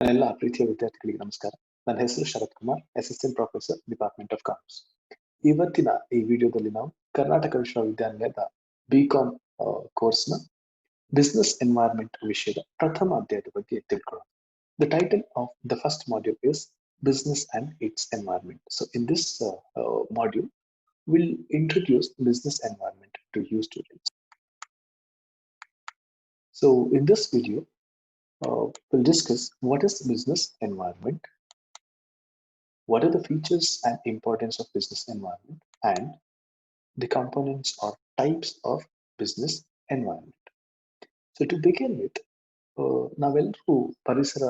ನನ್ನೆಲ್ಲ ಪ್ರೀತಿಯ ವಿದ್ಯಾರ್ಥಿಗಳಿಗೆ ನಮಸ್ಕಾರ. ನನ್ನ ಹೆಸರು Sharath Kumar, assistant professor, department of commerce. ಇವತ್ತಿನ ಈ ವಿಡಿಯೋದಲ್ಲಿ ನಾವು ಕರ್ನಾಟಕ ವಿಶ್ವವಿದ್ಯಾನಿಲಯದ ಬಿಕಾಂ ಕೋರ್ಸ್ನ ಬಿಸ್ನೆಸ್ ಎನ್ವೈರ್ಮೆಂಟ್ ವಿಷಯದ ಪ್ರಥಮ ಅಧ್ಯಾಯದ ಬಗ್ಗೆ ತಿಳ್ಕೊಳ್ಳೋಣ. The title of the first module is Business and its Environment. So in this module, we'll introduce business environment to you students. So in this video, we'll discuss what is business environment, what are the features and importance of business environment, and the components or types of business environment. So to begin with, ನಾವೆಲ್ಲರೂ ಪರಿಸರ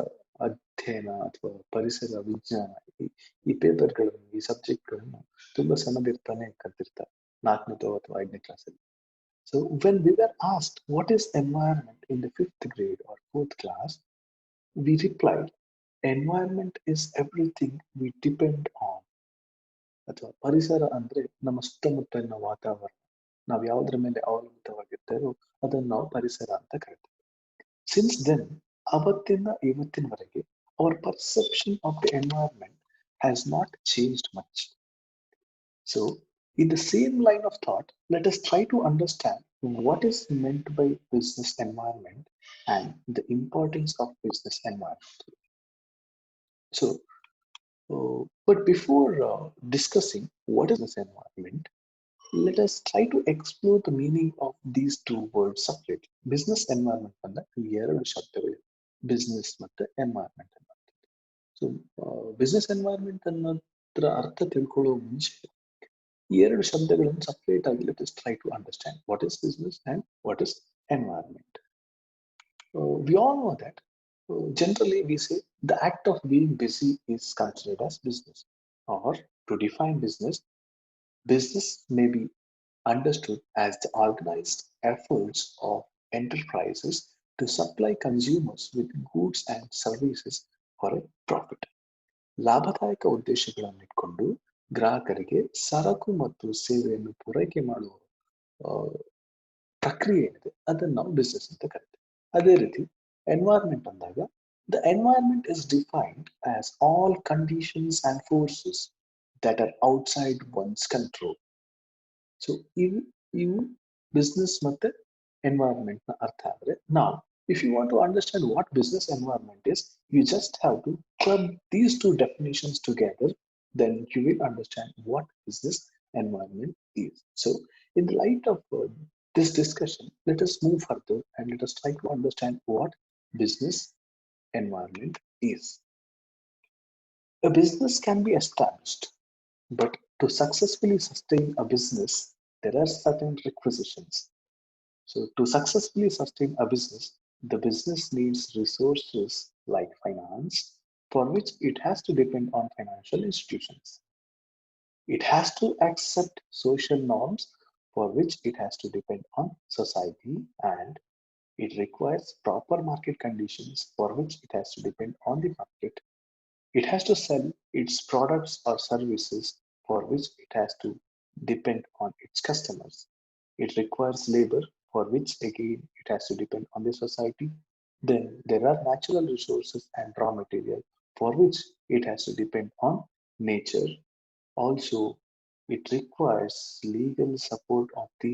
ಅಧ್ಯಯನ ಅಥವಾ ಪರಿಸರ ವಿಜ್ಞಾನ ಈ ಪೇಪರ್ಗಳನ್ನು ಈ ಸಬ್ಜೆಕ್ಟ್ಗಳನ್ನು ತುಂಬಾ ಸಣ್ಣದಿರ್ತಾನೆ ಕಲ್ತಿರ್ತಾರೆ, 4ನೇ ಅಥವಾ 5ನೇ ಕ್ಲಾಸಲ್ಲಿ. So when we were asked what is environment in the 5th grade or 4th class, we replied, environment is everything we depend on. ಅಥವಾ ಪರಿಸರ ಅಂದ್ರೆ ನಮ್ಮ ಸುತ್ತಮುತ್ತಲಿನ ವಾತಾವರಣ, ನಾವು ಯಾವುದ್ರ ಮೇಲೆ ಅವಲಂಬಿತವಾಗಿರ್ತೇವೋ ಅದನ್ನು ನಾವು ಪರಿಸರ ಅಂತ ಕರಿತೀವಿ. ಸಿನ್ಸ್ ದೆನ್, ಅವತ್ತಿಂದ ಇವತ್ತಿನವರೆಗೆ our perception of the environment has not changed much. So in the same line of thought, let us try to understand what is meant by business environment and the importance of business environment. So but before discussing what is business environment, let us try to explore the meaning of these two words separately. Business environment ಅಂದ್ರೆ ಎರಡು ಶಬ್ದಗಳಿವೆ, business ಮತ್ತೆ environment ಅನ್ನೋದು. So business environment ಅನ್ನೋದ್ರ ಅರ್ಥ ತಿಳ್ಕೊಳ್ಳೋ ಮುಂಚೆ ಈ ಎರಡು ಶಬ್ದಗಳನ್ನು ಸಪರೇಟ್ ಆಗಿ let us try to understand what is business and what is environment. We all know that generally we say the act of being busy is considered as business, or to define business, business may be understood as the organized efforts of enterprises to supply consumers with goods and services for a profit. ಲಾಭದಾಯಕ ಉದ್ದೇಶಗಳನ್ನು ಇಟ್ಕೊಂಡು ಗ್ರಾಹಕರಿಗೆ ಸರಕು ಮತ್ತು ಸೇವೆಯನ್ನು ಪೂರೈಕೆ ಮಾಡುವ ಪ್ರಕ್ರಿಯೆ ಏನಿದೆ ಅದನ್ನು ನಾವು ಬಿಸ್ನೆಸ್ ಅಂತ ಕರಿತೀವಿ. ಅದೇ ರೀತಿ ಎನ್ವೈರ್ಮೆಂಟ್ ಅಂದಾಗ the environment is defined as all conditions and forces that are outside once control. So ಇವು ಬಿಸ್ನೆಸ್ ಮತ್ತೆ ಎನ್ವೈರ್ಮೆಂಟ್ ನ ಅರ್ಥ ಆದ್ರೆ, ನಾವು if you want to understand what business environment is, you just have to club these two definitions together, then you will understand what business environment is. So in the light of this discussion, let us move further and let us try to understand what business environment is. A business can be established, but to successfully sustain a business, there are certain requisitions. So to successfully sustain a business, the business needs resources like finance, for which it has to depend on financial institutions. It has to accept social norms, for which it has to depend on society, and it requires proper market conditions, for which it has to depend on the market. It has to sell its products or services, for which it has to depend on its customers. It requires labor, for which again it has to depend on the society. Then there are natural resources and raw material, for which it has to depend on nature. Also, it requires legal support of the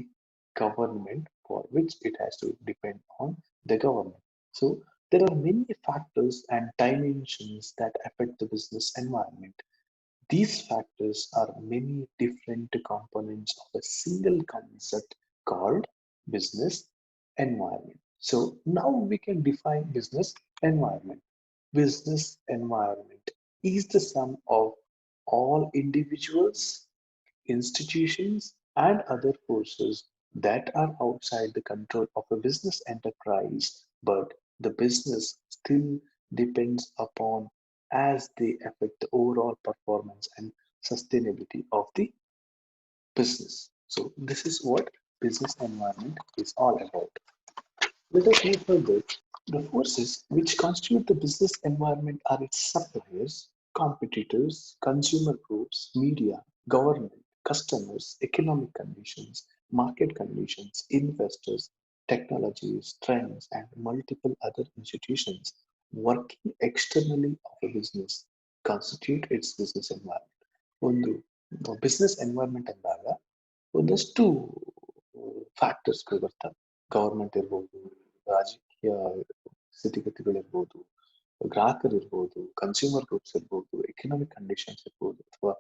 government, for which it has to depend on the government. So there are many factors and dimensions that affect the business environment. These factors are many different components of a single concept called business environment. So now we can define business environment. Business environment is the sum of all individuals, institutions, and other forces that are outside the control of a business enterprise, but the business still depends upon as they affect the overall performance and sustainability of the business. So this is what business environment is all about. Let us move further. The forces which constitute the business environment are its suppliers, competitors, consumer groups, media, government, customers, economic conditions, market conditions, investors, technologies, trends, and multiple other institutions working externally of a business constitute its business environment. ಒಂದು business environment ಅಂದಾಗ ಒಂದಷ್ಟು ಫ್ಯಾಕ್ಟರ್ಸ್ಗಳು ಬರ್ತವೆ. Government ಇರ್ಬೋದು, ರಾಜಕೀಯ ಸ್ಥಿತಿಗತಿಗಳಿರ್ಬೋದು, ಗ್ರಾಹಕರಿರ್ಬೋದು, consumer groups ಇರ್ಬೋದು, economic conditions ಇರ್ಬೋದು, ಅಥವಾ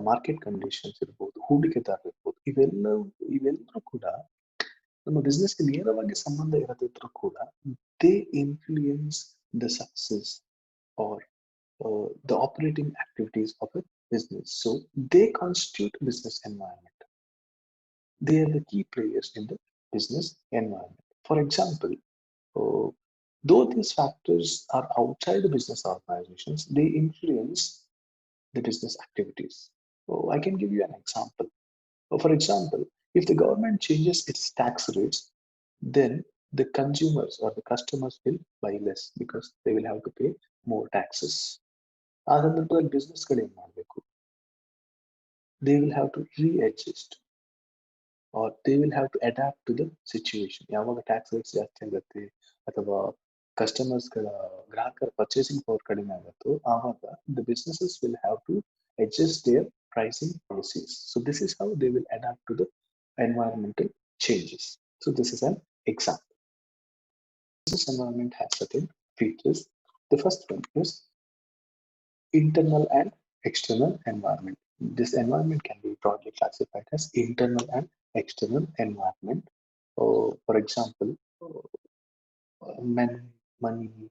market conditions ಇರ್ಬೋದು, ಹೂಡಿಕೆದಾರರು ಇರ್ಬೋದು, ಇವೆಲ್ಲರೂ ಕೂಡ ನಮ್ಮ ಬಿಸ್ನೆಸ್ಗೆ ನೇರವಾಗಿ ಸಂಬಂಧ ಇರದಿದ್ರೂ ಕೂಡ they influence the success or the operating activities of a business. So they constitute business environment. They are the key players in the business environment. For example, uh, though these factors are outside the business organizations, they influence the business activities. So I can give you an example. For example, if the government changes its tax rates, then the consumers or the customers will buy less because they will have to pay more taxes. ಆ ಸಂದರ್ಭದಲ್ಲಿ ಬಿಸ್ನೆಸ್ಗಳು ಏನು ಮಾಡಬೇಕು? They will have to readjust or they will have to adapt to the situation. ಯಾವಾಗ tax rates ಜಾಸ್ತಿ ಆಗುತ್ತೆ ಅಥವಾ ಕಸ್ಟಮರ್ಸ್ಗಳ ಗ್ರಾಹಕರ ಪರ್ಚೇಸಿಂಗ್ ಪವರ್ ಕಡಿಮೆ ಆಗುತ್ತೋ ಆವಾಗ the businesses will have to adjust their pricing policies. So this is how they will adapt to the environmental changes. So this is an example. Business environment has certain features. The first one is internal and external environment. This environment can be broadly classified as internal and external environment. For example, money,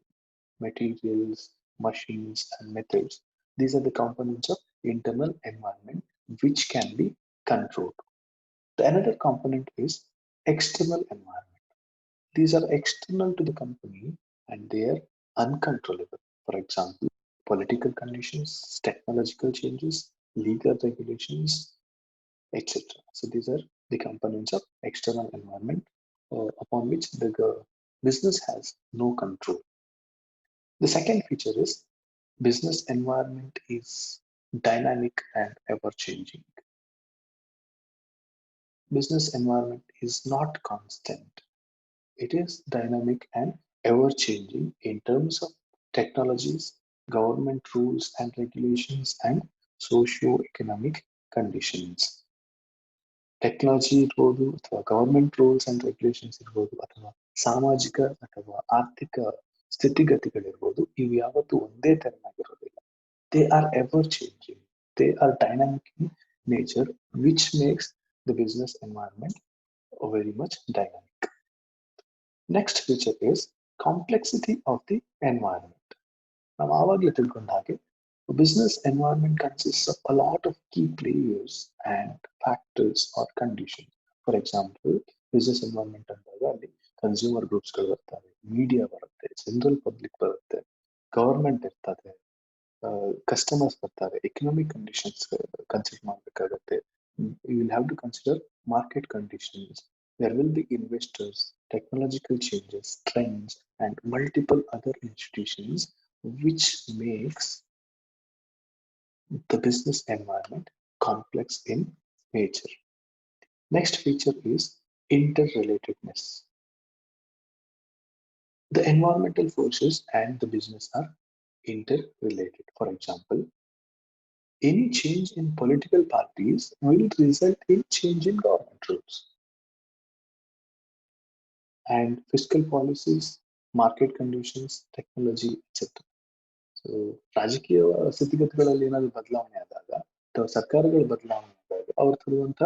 materials, machines, and methods. These are the components of internal environment which can be controlled. The another component is external environment. These are external to the company and they are uncontrollable. For example, political conditions, technological changes, legal regulations, etc. So these are the components of external environment upon which the business has no control. The second feature is business environment is dynamic and ever changing. Business environment is not constant. It is dynamic and ever changing in terms of technologies, government rules and regulations, and socio-economic conditions. Technology ಇರ್ಬೋದು ಅಥವಾ government rules and regulations ಇರ್ಬೋದು ಅಥವಾ ಸಾಮಾಜಿಕ ಅಥವಾ ಆರ್ಥಿಕ ಸ್ಥಿತಿಗತಿಗಳಿರ್ಬೋದು, ಇವು ಯಾವತ್ತೂ ಒಂದೇ ತೆರನಾಗಿರೋದಿಲ್ಲ. They are ever changing. They are dynamic in nature, which makes the business environment very much dynamic. Next feature is complexity of the environment. ನಾವು ಆವಾಗಲೇ ತಿಳ್ಕೊಂಡ ಹಾಗೆ business environment consists of a lot of key players and factors or conditions. For example, business environment ಅಂದಾಗ ಅಲ್ಲಿ consumer ಗ್ರೂಪ್ಸ್ಗಳು ಬರ್ತವೆ, media ಬರುತ್ತೆ, general public ಬರುತ್ತೆ, government ಇರ್ತದೆ, ಕಸ್ಟಮರ್ಸ್ ಬರ್ತಾರೆ, ಎಕನಾಮಿಕ್ ಕಂಡೀಷನ್ಸ್ ಕನ್ಸಿಡರ್ ಮಾಡಬೇಕಾಗುತ್ತೆ. You will have to consider market conditions. There will be investors, technological changes, trends, and multiple other institutions which makes the business environment complex in nature. Next feature is interrelatedness. The environmental forces and the business are interrelated. For example, any change in political parties will result in change in government rules and fiscal policies, market conditions, technology, etc. So ರಾಜಕೀಯ ಸ್ಥಿತಿಗತಿಗಳಲ್ಲಿ ಏನಾದರೂ ಬದಲಾವಣೆ ಆದಾಗ ಅಥವಾ ಸರ್ಕಾರಗಳ ಬದಲಾವಣೆ ಆದಾಗ ಅವ್ರು ತರುವಂತ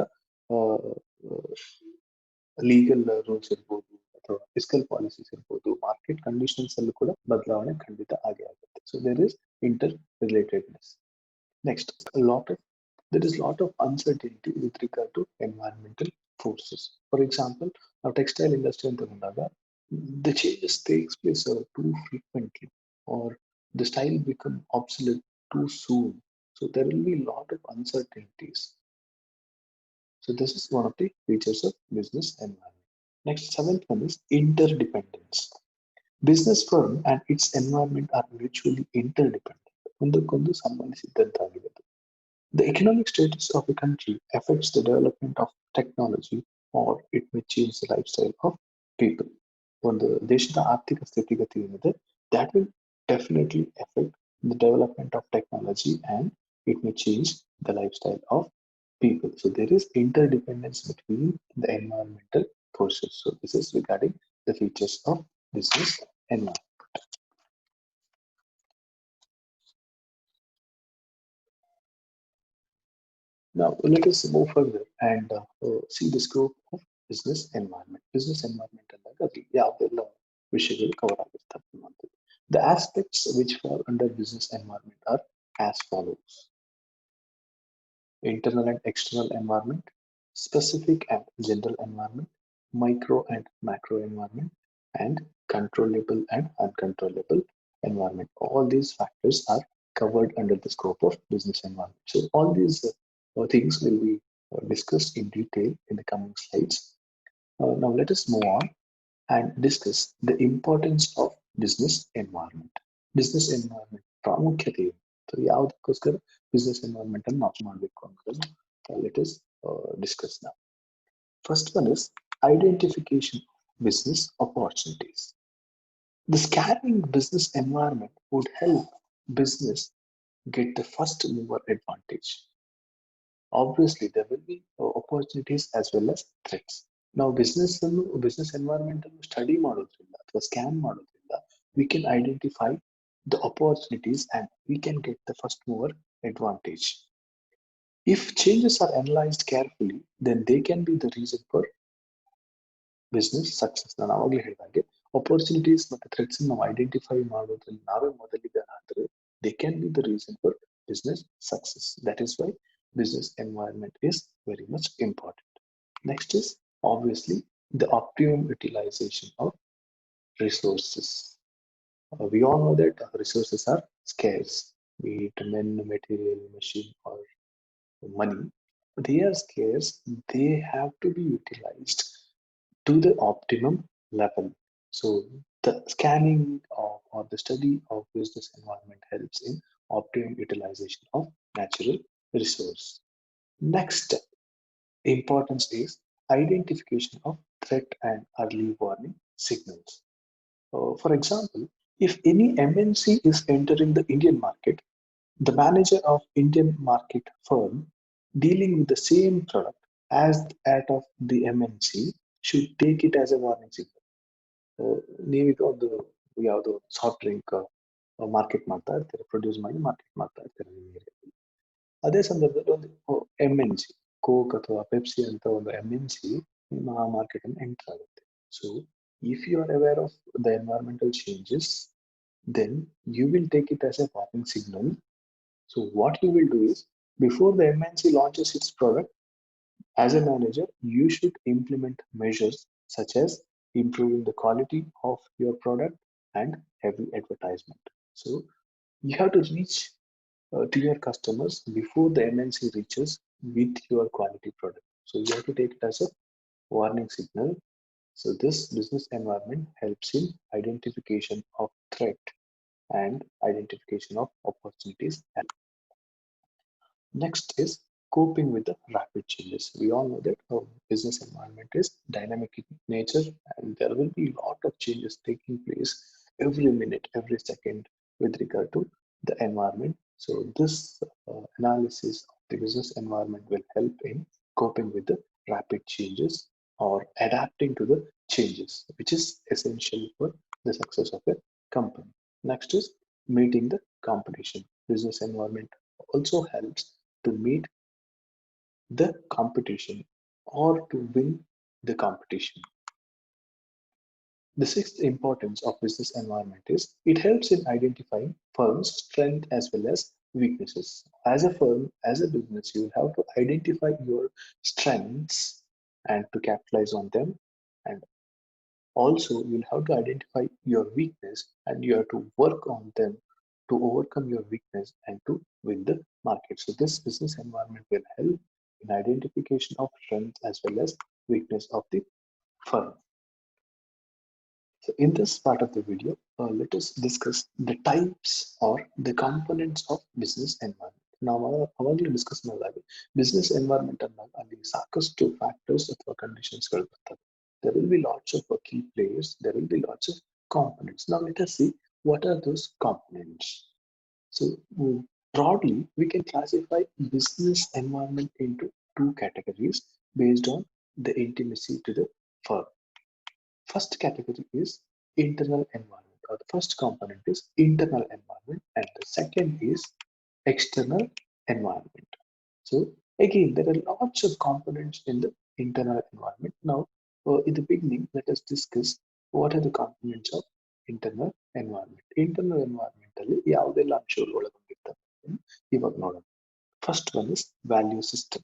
legal rules ಇರ್ಬೋದು ಅಥವಾ ಫಿಸ್ಕಲ್ ಪಾಲಿಸೀಸ್ ಇರ್ಬೋದು, ಮಾರ್ಕೆಟ್ ಕಂಡೀಷನ್ಸ್ ಅಲ್ಲೂ ಕೂಡ ಬದಲಾವಣೆ ಖಂಡಿತ ಆಗೇ ಆಗುತ್ತೆ. So there is interrelatedness. Next, there is lot of uncertainty with regard to environmental forces. For example, now textile industry ಅಂತ ಬಂದಾಗ the changes takes place too frequently or the style become obsolete too soon. So there will be a lot of uncertainties. So this is one of the features of business environment. Next, seventh one is interdependence. Business firm and its environment are mutually interdependent. ಒಂದಕ್ಕೊಂದು ಸಂಬಂಧಿಸಿದ್ದಂತಾಗಿದೆ. The economic status of a country affects the development of technology or it may change the lifestyle of people. ಒಂದು ದೇಶದ ಆರ್ಥಿಕ ಸ್ಥಿತಿಗತಿ ಏನಿದೆ, that will definitely affect the development of technology and it may change the lifestyle of people. So there is interdependence between the environmental forces. So this is regarding the features of business environment. Now let us move further and see the scope of business environment. Business environment ಅಂದಾಗ ಯಾವುದೆಲ್ಲ ವಿಷಯಗಳು cover ಆಗಿರ್ತವೆ ಅನ್ನುವಂಥದ್ದು. The aspects which fall under business environment are as follows: internal and external environment, specific and general environment, micro and macro environment, and controllable and uncontrollable environment. All these factors are covered under the scope of business environment. So all these things will be discussed in detail in the coming slides. Now let us move on and discuss the importance of business environment. Business environment ಪ್ರಾಮುಖ್ಯತೆ ಏನು? So ಯಾವುದಕ್ಕೋಸ್ಕರ business environment ಅನ್ನು ನಾವು ಮಾಡಬೇಕು ಅಂತ let us discuss now. First one is identification of business opportunities. The scanning business environment would help business get the first mover advantage. Obviously there will be opportunities as well as threats. Now business environment ಅನ್ನು study ಮಾಡೋದ್ರಿಂದ ಅಥವಾ scan ಮಾಡೋದ್ರಿಂದ we can identify the opportunities and we can get the first mover advantage. If changes are analyzed carefully, then they can be the reason for business success. ನಾನು ಆವಾಗಲೇ ಹೇಳಿದಾಗೆ opportunities ಮತ್ತು threats ನಾವು identify ಮಾಡೋದ್ರಲ್ಲಿ ನಾವೇ ಮೊದಲಿಗೆ ಆದರೆ they can be the reason for business success. That is why business environment is very much important. Next is obviously the optimum utilization of resources. We all know that resources are scarce, be it men, material, machine, or money. They are scarce, they have to be utilized to the optimum level. So the scanning of, or the study of business environment helps in optimum utilization of natural resource. Next importance is identification of threat and early warning signals. For example, if any MNC is entering the Indian market, the manager of Indian market firm dealing with the same product as that of the MNC should take it as a warning signal. ನೀವೀಗ ಒಂದು ಯಾವುದೋ soft drink market ಮಾಡ್ತಾ ಇರ್ತೀರ, produce ಮಾಡಿ market ಮಾಡ್ತಾ ಇರ್ತೀರ ನಿಮ್ಮ ಏರಿಯಾದಲ್ಲಿ. ಅದೇ ಸಂದರ್ಭದಲ್ಲಿ ಒಂದು MNC ಕೋಕ್ ಅಥವಾ ಪೆಪ್ಸಿ ಅಂತ ಒಂದು MNC ನಿಮ್ಮ ಆ ಮಾರ್ಕೆಟ್ ಅನ್ನು ಎಂಟರ್ ಆಗುತ್ತೆ. So if you are aware of the environmental changes, then you will take it as a warning signal. So what you will do is, before the MNC launches its product, as a manager, you should implement measures such as improving the quality of your product and heavy advertisement. So you have to reach to your customers before the MNC reaches with your quality product. So you have to take it as a warning signal. So this business environment helps in identification of threat and identification of opportunities. And next is coping with the rapid changes. We all know that our business environment is dynamic in nature and there will be a lot of changes taking place every minute, every second with regard to the environment. So this analysis of the business environment will help in coping with the rapid changes or adapting to the changes, which is essential for the success of a company. Next is meeting the competition. Business environment also helps to meet the competition or to win the competition. The sixth importance of business environment is it helps in identifying firms' strength as well as weaknesses. As a firm, as a business, you have to identify your strengths and to capitalize on them, and also you'll have to identify your weakness and you have to work on them to overcome your weakness and to win the market. So this business environment will help in identification of strength as well as weakness of the firm. So in this part of the video, let us discuss the types or the components of business environment. ನಾವು ಅವಾಗಲೇ discuss ಮಾಡಿದಾಗ business environment ಅಂದಾಗ ಅಲ್ಲಿ ಸಾಕಷ್ಟು factors ಅಥವಾ ಕಂಡೀಷನ್ಸ್ಗಳು ಬರ್ತವೆ. There will be lots of key players, there will be lots of components. Now let us see What are those components? So broadly, we can classify business environment into two categories based on the intimacy to the firm. First category is internal environment, or the first component is internal environment, and the second is external environment. So again, there are lots of components in the internal environment. Now, in the beginning, let us discuss what are the components of internal environment. Internal environment ಅಲ್ಲಿ ಯಾವುದೆಲ್ಲ ಅಂಶಗಳು ಒಳಗೊಂಡಿರ್ತವೆ ಇವಾಗ ನೋಡೋಣ. First one is value system.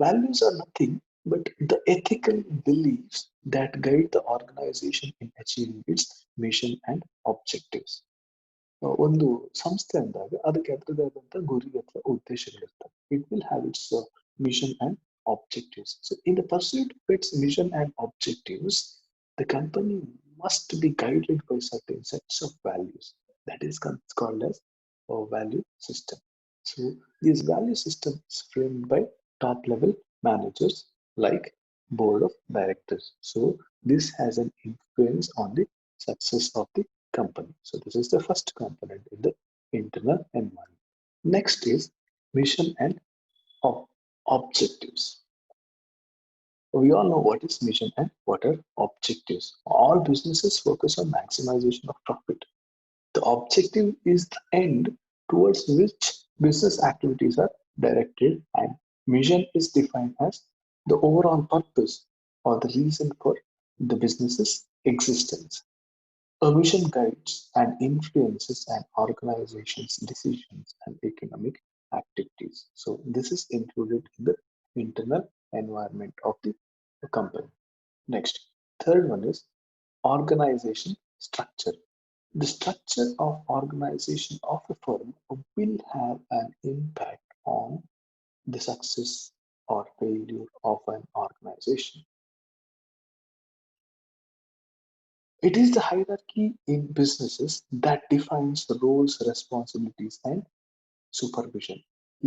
Values are nothing but the ethical beliefs that guide the organization in achieving its mission and objectives. ಒಂದು ಸಂಸ್ಥೆ ಅಂದಾಗ ಅದಕ್ಕೆ ಅದರದೇ ಆದಂಥ ಗುರಿ ಅಥವಾ ಉದ್ದೇಶಗಳಿರ್ತವೆ. It will have its mission and objectives. So in the pursuit of its mission and objectives, the company must be guided by certain sets of values. That is called as a value system. So this value system is framed by top level managers like board of directors. So this has an influence on the success of the company. So this is the first component in the internal environment. Next is mission and objectives. We all know what is mission and what are objectives. All businesses focus on maximization of profit. The objective is the end towards which business activities are directed, and mission is defined as the overall purpose or the reason for the business's existence. A mission guides and influences an organization's decisions and economic activities. So this is included in the internal environment of the company. Next, third one is organization structure. The structure of organization of a firm will have an impact on the success or failure of an organization. It is the hierarchy in businesses that defines the roles, responsibilities, and supervision.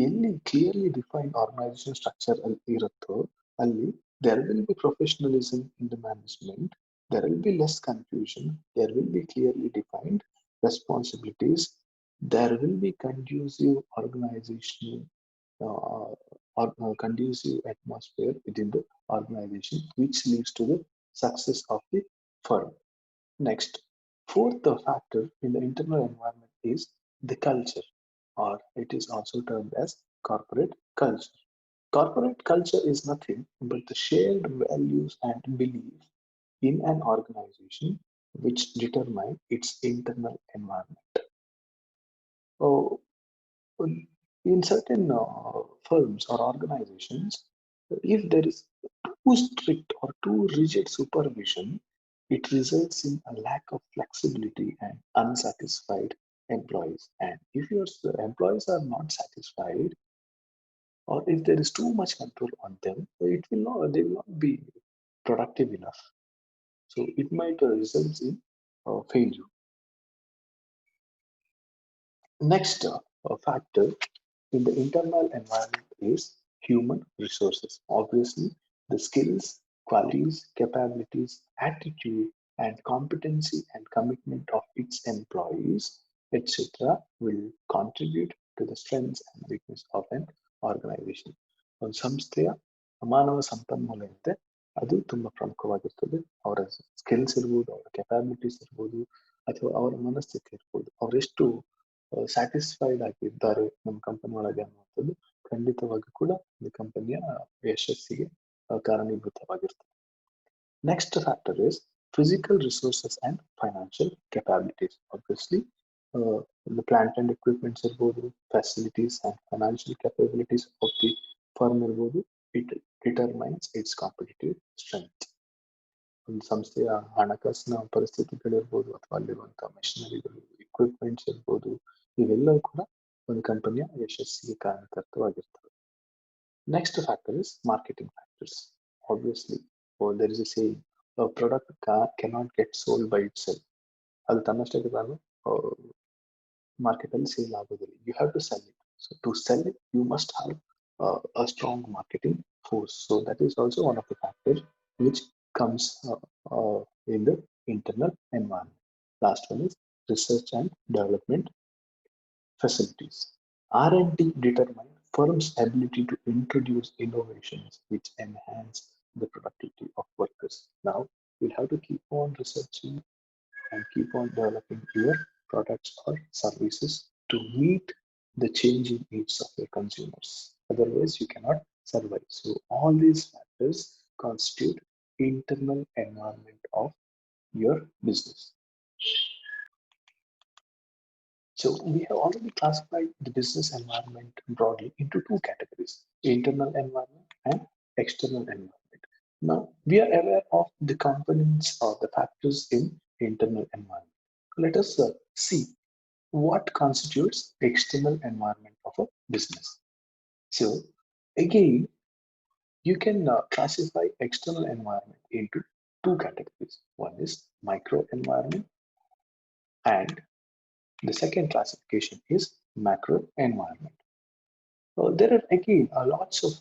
ಎಲ್ಲಿ clearly defined organization structure ಇರುತ್ತೋ ಅಲ್ಲಿ there will be professionalism in the management, there will be less confusion, there will be clearly defined responsibilities, there will be conducive organization or conducive atmosphere within the organization, which leads to the success of the firm. Next, fourth factor in the internal environment is the culture, or it is also termed as corporate culture. Corporate culture is nothing but the shared values and beliefs in an organization which determine its internal environment. Oh, in certain firms or organizations, if there is too strict or too rigid supervision, it results in a lack of flexibility and unsatisfied employees. And if your employees are not satisfied, or if there is too much control on them, they will not be productive enough. So it might result in failure. Next factor in the internal environment is human resources. Obviously, the skills, qualities, capabilities, attitude, and competency and commitment of its employees, etc., will contribute to the strengths and weakness of an organization. ಒಂದು ಸಂಸ್ಥೆಯ ಮಾನವ ಸಂಪನ್ಮೂಲ ಇರುತ್ತೆ, ಅದು ತುಂಬ ಪ್ರಮುಖವಾಗಿರ್ತದೆ. ಅವರ skills ಇರ್ಬೋದು, ಅವರ ಕೆಪಾಬಿಲಿಟೀಸ್ ಇರ್ಬೋದು, ಅಥವಾ ಅವರ ಮನಸ್ಥಿತಿ ಇರ್ಬೋದು, ಅವರೆಷ್ಟು ಸ್ಯಾಟಿಸ್ಫೈಡ್ ಆಗಿದ್ದಾರೆ ನಮ್ಮ ಕಂಪನಿ ಒಳಗೆ ಅನ್ನುವಂಥದ್ದು ಖಂಡಿತವಾಗಿ ಕೂಡ ಒಂದು ಕಂಪನಿಯ ಯಶಸ್ಸಿಗೆ ಕಾರಣೀಭೂತವಾಗಿರ್ತದೆ. Next factor is physical resources and financial capabilities. Obviously, the plant and equipments ಇರ್ಬೋದು, facilities and financial capabilities of the firm ಇರ್ಬೋದು, it determines its competitive strength. ಒಂದು ಸಂಸ್ಥೆಯ ಹಣಕಾಸಿನ ಪರಿಸ್ಥಿತಿಗಳಿರ್ಬೋದು, ಅಥವಾ ಅಲ್ಲಿರುವಂತಹ ಮೆಷಿನರಿಗಳು, equipments ಇರ್ಬೋದು, ಇವೆಲ್ಲವೂ ಕೂಡ ಒಂದು ಕಂಪನಿಯ ಯಶಸ್ಸಿಗೆ ಕಾರಣಕರ್ತವಾಗಿರ್ತವೆ. Next factor is marketing factors. Obviously, there is a saying, a product cannot get sold by itself. ಅದು ತನ್ನಷ್ಟಕ್ಕೆ ತಾನು ಮಾರ್ಕೆಟ್ ಅಲ್ಲಿ ಸೇಲ್ ಆಗೋದಿಲ್ಲ. You have to sell it. So to sell it, you must have a strong marketing force. So that is also one of the factors which comes in the internal environment. Last one is research and development facilities. R&D determine firms' ability to introduce innovations which enhance the productivity of workers. Now, you'll have to keep on researching and keep on developing your products or services to meet the changing needs of your consumers. Otherwise, you cannot survive. So, all these factors constitute internal environment of your business. So we have already classified the business environment broadly into two categories, internal environment and external environment. Now we are aware of the components or the factors in internal environment. Let us see what constitutes external environment of a business. So again, you can classify external environment into two categories. One is micro environment and the second classification is macro environment. There are again lots of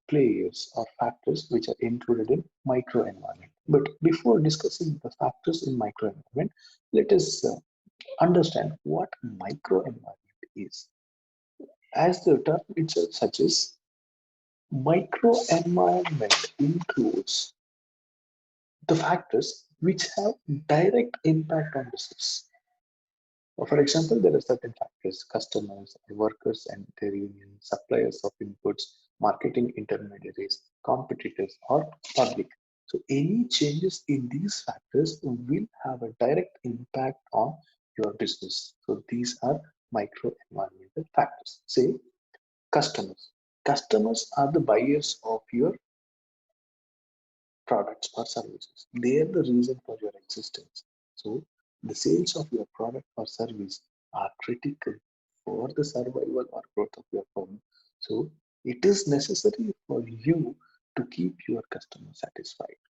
players or factors which are included in microenvironment. But before discussing the factors in microenvironment, let us understand what microenvironment is. As the term itself suggests, microenvironment includes the factors which have direct impact on business. For example, there are certain factors, customers, workers and their unions, suppliers of inputs, marketing intermediaries, competitors, or public. So any changes in these factors will have a direct impact on your business. So these are micro environmental factors. Say customers. Customers are the buyers of your products or services. They are the reason for your existence. So the sales of your product or service are critical for the survival or growth of your firm. So it is necessary for you to keep your customer satisfied.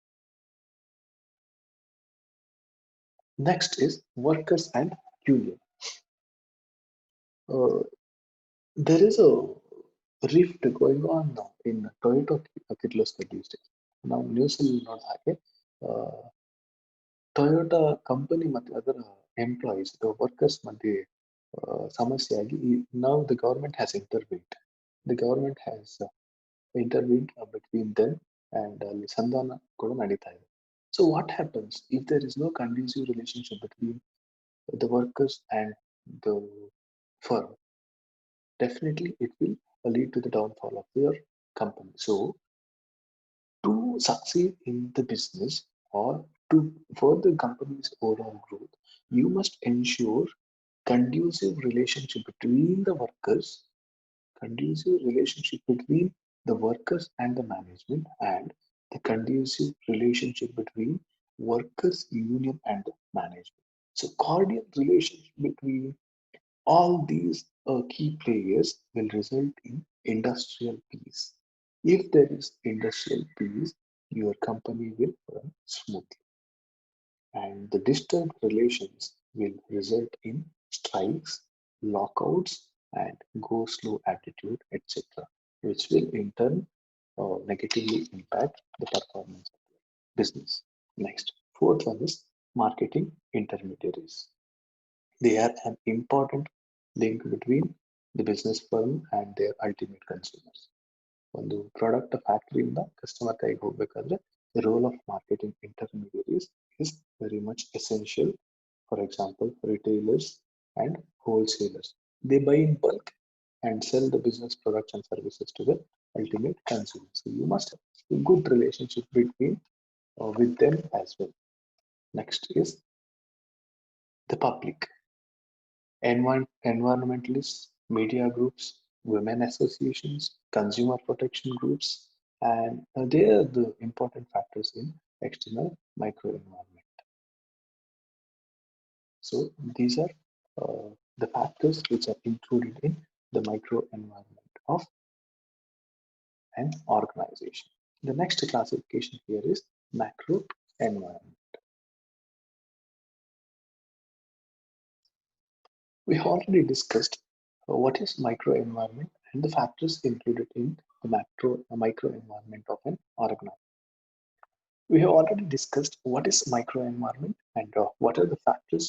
Next is workers and union. Uh, there is a rift going on now in Toyota Kirloskar these days. Now news ಅಲ್ಲಿ ನೋಡಿದ Toyota company ಮತ್ತು ಅದರ employees workers ಮಧ್ಯೆ ಸಮಸ್ಯೆಯಾಗಿ now the government has intervened. The government has intervened between them and ಅಲ್ಲಿ ಸಂಧಾನ ಕೂಡ ನಡೀತಾ ಇದೆ. So what happens if there is no conducive relationship between the workers and the firm? Definitely it will lead to the downfall of your company. So to succeed in the business or to further company's overall growth, you must ensure conducive relationship between the workers, conducive relationship between the workers and the management, and the conducive relationship between workers, union, and the management. So cordial relationship between all these key players will result in industrial peace. If there is industrial peace, your company will run smoothly. And the disturbed relations will result in strikes, lockouts, and go slow attitude, etc., which will in turn negatively impact the performance of your business. Next, fourth one is marketing intermediaries. They are an important link between the business firm and their ultimate consumers. ಒಂದು product ಫ್ಯಾಕ್ಟರಿಯಿಂದ customer ಕೈಗೆ ಹೋಗ್ಬೇಕಾದ್ರೆ the role of marketing intermediaries is very much essential. For example, retailers and wholesalers. They buy in bulk and sell the business products and services to the ultimate consumer. So you must have a good relationship between with them as well. Next is the public. Environmentalists, media groups, women associations, consumer protection groups, and they are the important factors in external microenvironment. So these are the factors which are included in the microenvironment of an organization. The next classification here is macro environment. We have already discussed what is microenvironment and the factors included in the microenvironment of an organism. We have already discussed what is microenvironment and what are the factors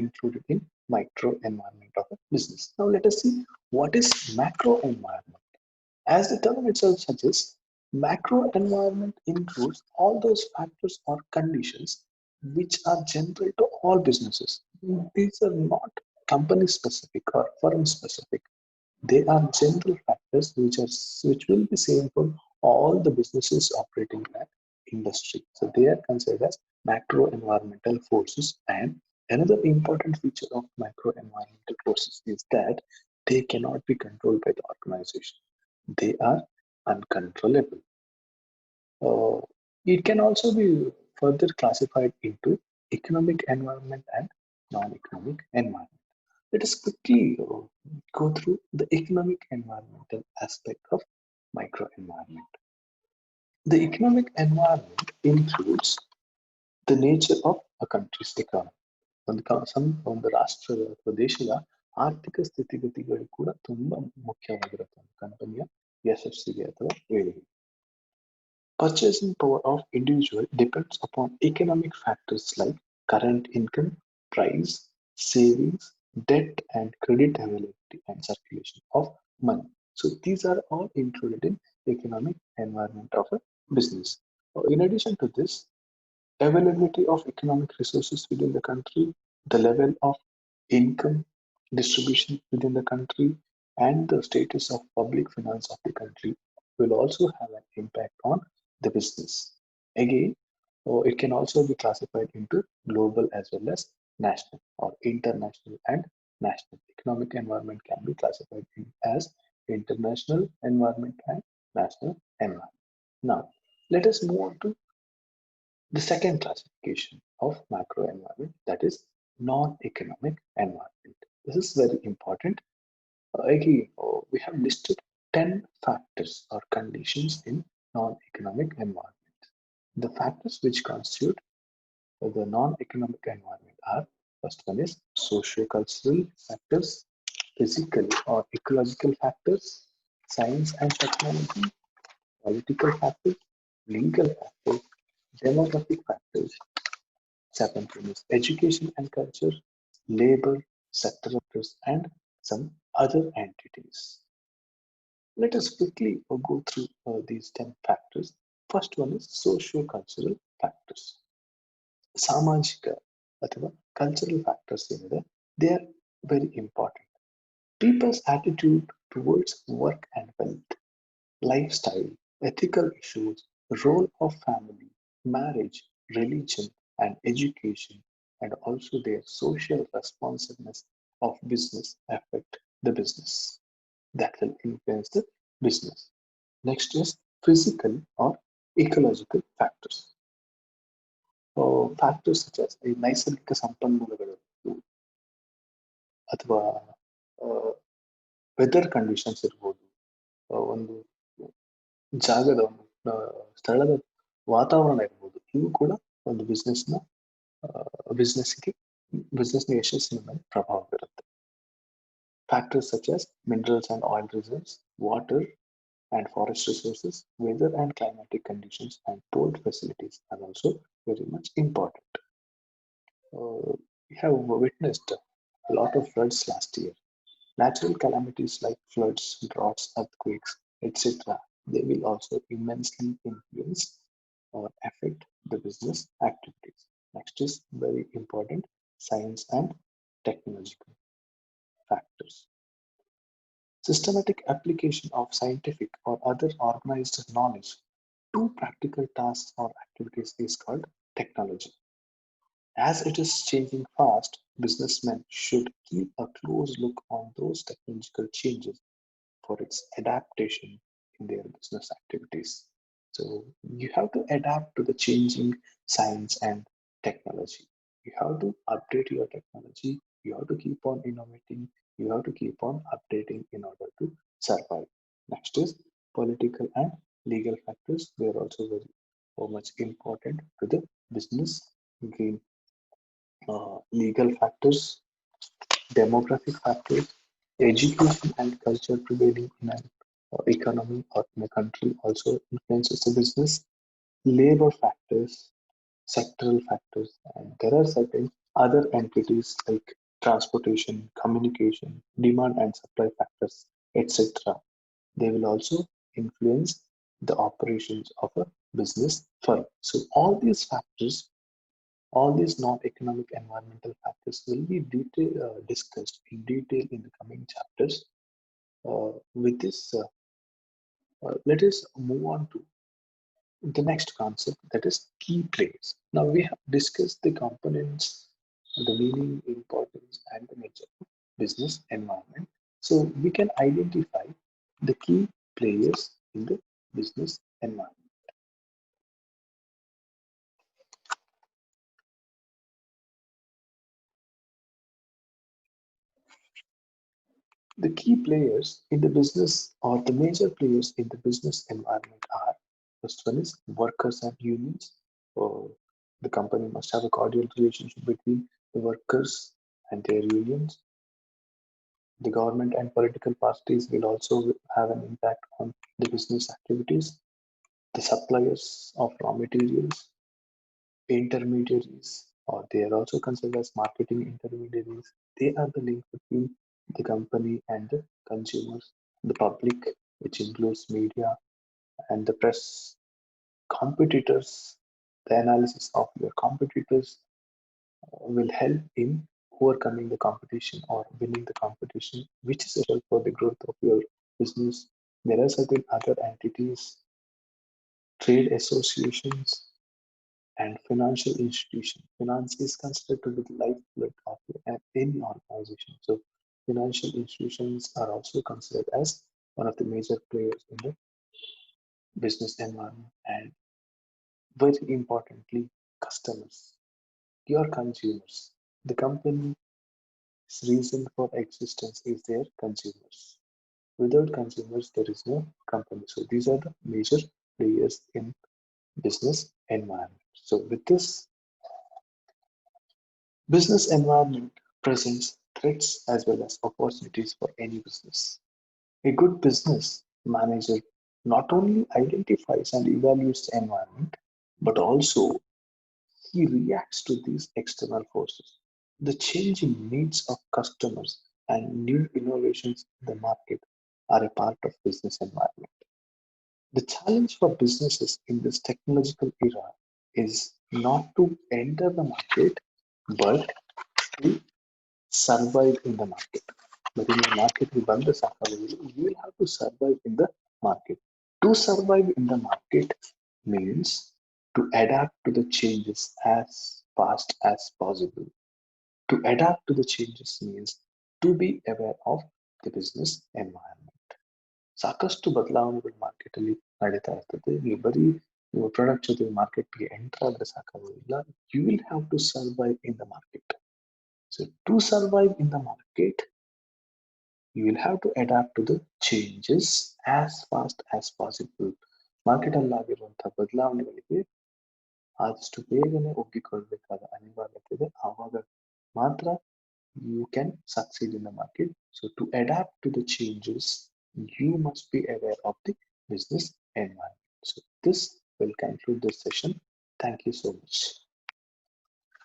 included in microenvironment of a business. Now let us see what is macroenvironment. As the term itself suggests, macro environment includes all those factors or conditions which are general to all businesses. These are not company specific or firm specific. They are general factors which will be same for all the businesses operating in that industry. So they are considered as macro environmental forces. And another important feature of macro environmental forces is that they cannot be controlled by the organization. They are uncontrollable. Uh, it can also be further classified into economic environment and non-economic environment. Let us quickly go through the economic environmental aspect of microenvironment. The economic environment includes the nature of a country's economy. ಒಂದು ರಾಷ್ಟ್ರದ ಅಥವಾ ದೇಶದ ಆರ್ಥಿಕ ಸ್ಥಿತಿಗತಿಗಳು ಕೂಡ ತುಂಬಾ ಮುಖ್ಯವಾಗಿರುತ್ತೆ ಒಂದು ಕಂಪನಿಯ ಯಶಸ್ಸಿಗೆ ಅಥವಾ ಏಳಿಗೆ. Purchasing power of individual depends upon economic factors like current income, price, savings, debt and credit availability and circulation of money. So these are all included in economic environment of a business. In addition to this, availability of economic resources within the country, the level of income distribution within the country, and the status of public finance of the country will also have an impact on the business. Again, it can also be classified into global as well as national or international and national. Economic environment can be classified as international environment and national environment. Now, let us move on to the second classification of macro environment, that is non-economic environment. This is very important. Again, we have listed 10 factors or conditions in non-economic environment. The factors which constitute the non-economic environment are: first one is socio-cultural factors, physical or ecological factors, science and technology, political factors, legal factors, demographic factors. Second one is education and culture, labor, sector factors, and some other entities. Let us quickly go through these 10 factors. First one is socio-cultural factors. ಸಾಮಾಜಿಕ ಅಥವಾ cultural factors ಏನಿದೆ, they are very important. People's attitude towards work and wealth, lifestyle, ethical issues, role of family, marriage, religion, and education, and also their social responsiveness of business affect the business. That will influence the business. Next is physical or ecological factors. Factors such as ನೈಸರ್ಗಿಕ ಸಂಪನ್ಮೂಲಗಳು ಅಥವಾ weather conditions ಇರ್ಬೋದು, ಒಂದು ಜಾಗದ ಒಂದು ಸ್ಥಳದ ವಾತಾವರಣ ಇರ್ಬೋದು, ಇವು ಕೂಡ ಒಂದು ಬಿಸ್ನೆಸ್ಗೆ ಯಶಸ್ಸಿನ ಮೇಲೆ ಪ್ರಭಾವ ಬೀರುತ್ತೆ. Factors such as minerals and oil reserves, water and forest resources, weather and climatic conditions, and port facilities are also very much important. We have witnessed a lot of floods last year. Natural calamities like floods, droughts, earthquakes, etc., they will also immensely influence or affect the business activities. Next is very important, science and technological factors. Systematic application of scientific or other organized knowledge to practical tasks or activities is called technology. As it is changing fast, businessmen should keep a close look on those technological changes for its adaptation in their business activities. So you have to adapt to the changing science and technology. You have to update your technology. You have to keep on innovating. You have to keep on updating in order to survive. Next is political and legal factors. They are also very much important to the business. Again, legal factors, demographic factors, education and culture prevailing in an economy or in a country also influences the business. labor factors, sectoral factors, and there are certain other entities like transportation, communication, demand and supply factors, etc. They will also influence the operations of a business firm. So all these non-economic environmental factors will be discussed in detail in the coming chapters. With this, let us move on to the next concept, that is key players. Now we have discussed the components, the meaning, importance, and the nature of business environment. So we can identify the key players in the business environment. The key players in the business or the major players in the business environment are: first one is workers and unions. So the company must have a cordial relationship between the workers and their unions. The government and political parties will also have an impact on the business activities. The suppliers of raw materials, intermediaries, or they are also considered as marketing intermediaries. They are the link between the company and the consumers, the public, which includes media and the press, competitors. The analysis of your competitors will help in overcoming the competition or winning the competition, which is essential for the growth of your business. There are certain other entities, trade associations, and financial institutions. Finance is considered to be the lifeblood of any organization. So, financial institutions are also considered as one of the major players in the business environment. And very importantly, customers, your consumers. The company's reason for existence is their consumers. Without consumers, there is no company. So, these are the major players in business environment. So, with this, business environment presents threats as well as opportunities for any business. A good business manager not only identifies and evaluates the environment, but also he reacts to these external forces. The changing needs of customers and new innovations in the market are a part of business environment. The challenge for businesses in this technological era is not to enter the market, but to survive in the market. But in the market, you will have to survive in the market. To survive in the market means to adapt to the changes as fast as possible. To adapt to the changes means to be aware of the business environment. ಸಾಕಷ್ಟು ಬದಲಾವಣೆಗಳು market ಅಲ್ಲಿ ನಡೀತಾ ಇರ್ತದೆ. ನೀವು ಬರೀ ನೀವು product ಜೊತೆ ಮಾರ್ಕೆಟ್ಗೆ ಎಂಟರ್ ಆದ್ರೆ ಸಾಕಾಗೋದಿಲ್ಲ. You will have to survive in the market. So to survive in the market, you will have to adapt to the changes as fast as possible. Market ಅಲ್ಲಿ ಆಗಿರುವಂತಹ ಬದಲಾವಣೆಗಳಿಗೆ ಆದಷ್ಟು ಬೇಗನೆ ಒಗ್ಗಿಕೊಳ್ಬೇಕಾದ ಅನಿವಾರ್ಯತೆ ಇದೆ. ಆವಾಗ ಮಾತ್ರ you can succeed in the market. So to adapt to the changes, you must be aware of the business environment. So this will conclude this session. Thank you so much.